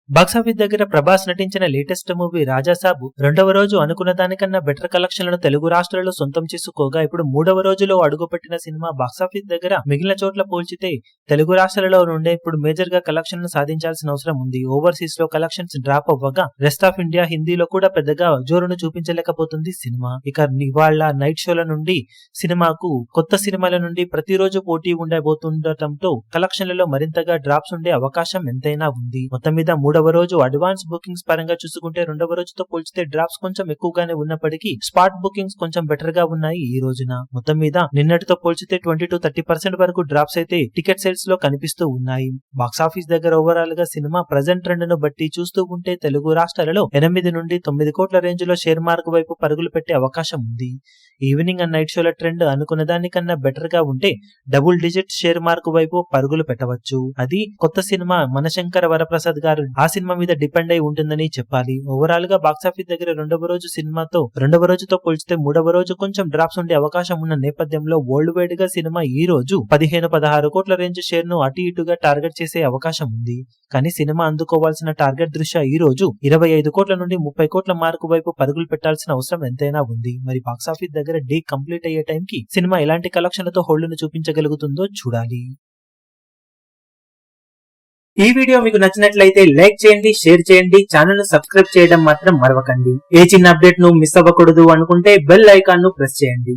Box office దగ్గర ప్రభాస్ నటించిన latest movie Raja Saab రెండవ రోజు అనుకున్న దానికన్నా బెటర్ కలెక్షన్లను తెలుగు రాష్ట్రాల్లో సొంతం చేసుకోగా ఇప్పుడు మూడవ రోజులో అడుగుపెట్టిన సినిమా బాక్సాఫీస్ దగ్గర మిగిలిన చోట్ల పోల్చితే తెలుగు రాష్ట్రాలలో నుండే ఇప్పుడు మేజర్ గా కలెక్షన్లను సాధించాల్సిన అవసరం ఉంది. ఓవర్సీస్ లో కలెక్షన్స్ డ్రాప్ అవ్వగా రెస్ట్ ఆఫ్ ఇండియా హిందీలో కూడా పెద్దగా జోరును చూపించలేకపోతుంది సినిమా. ఇక ఇవాళ నైట్ షోల నుండి సినిమాకు కొత్త సినిమాల నుండి ప్రతిరోజు పోటీ ఉండబోతుండటంతో కలెక్షన్లలో మరింతగా డ్రాప్స్ ఉండే అవకాశం ఎంతైనా ఉంది. మొత్తం మీద మూడవ రోజు అడ్వాన్స్ బుకింగ్స్ పరంగా చూసుకుంటే రెండవ రోజుతో పోల్చితే డ్రాప్స్ కొంచెం ఎక్కువగానే ఉన్నప్పటికీ స్పాట్ బుకింగ్స్ కొంచెం బెటర్ గా ఉన్నాయి ఈ రోజున. మొత్తం మీద నిన్నటితో పోల్చితే 20-30% వరకు డ్రాప్స్ అయితే టికెట్ సేల్స్ లో కనిపిస్తూ ఉన్నాయి. బాక్సాఫీస్ దగ్గర ఓవరాల్ గా సినిమా ప్రజెంట్ ట్రెండ్ ను బట్టి చూస్తూ ఉంటే తెలుగు రాష్ట్రాలలో 8-9 కోట్ల రేంజ్ లో షేర్ మార్క్ వైపు పరుగులు పెట్టే అవకాశం ఉంది. ఈవినింగ్ అండ్ నైట్ షోల ట్రెండ్ అనుకున్న దానికన్నా బెటర్ గా ఉంటే డబుల్ డిజిట్ షేర్ మార్క్ వైపు పరుగులు పెట్టవచ్చు. అది కొత్త సినిమా మనశంకర వరప్రసాద్ గారు ఆ సినిమా మీద డిపెండ్ అయి ఉంటుందని చెప్పాలి. ఓవరాల్ గా బాక్సాఫీస్ దగ్గర రెండవ రోజుతో పోల్చితే మూడవ రోజు కొంచెం డ్రాప్స్ ఉండే అవకాశం ఉన్న నేపథ్యంలో వరల్డ్ వైడ్ గా సినిమా ఈ రోజు 15-16 కోట్ల రేంజ్ షేర్ ను అటు ఇటుగా టార్గెట్ చేసే అవకాశం ఉంది. కానీ సినిమా అందుకోవాల్సిన టార్గెట్ దృష్ట్యా ఈ రోజు 25 కోట్ల నుండి 30 కోట్ల మార్కు వైపు పరుగులు పెట్టాల్సిన అవసరం ఎంతైనా ఉంది. మరి బాక్సాఫీస్ దగ్గర డే కంప్లీట్ అయ్యే టైం కి సినిమా ఎలాంటి కలెక్షన్లతో హోల్డ్ ను చూపించగలుగుతుందో చూడాలి. ఈ వీడియో మీకు నచ్చినట్లయితే లైక్ చేయండి, షేర్ చేయండి, ఛానల్ ను సబ్స్క్రైబ్ చేయడం మాత్రం మరవకండి. ఏ చిన్న అప్డేట్ ను మిస్ అవ్వకూడదు అనుకుంటే బెల్ ఐకాన్ ను ప్రెస్ చేయండి.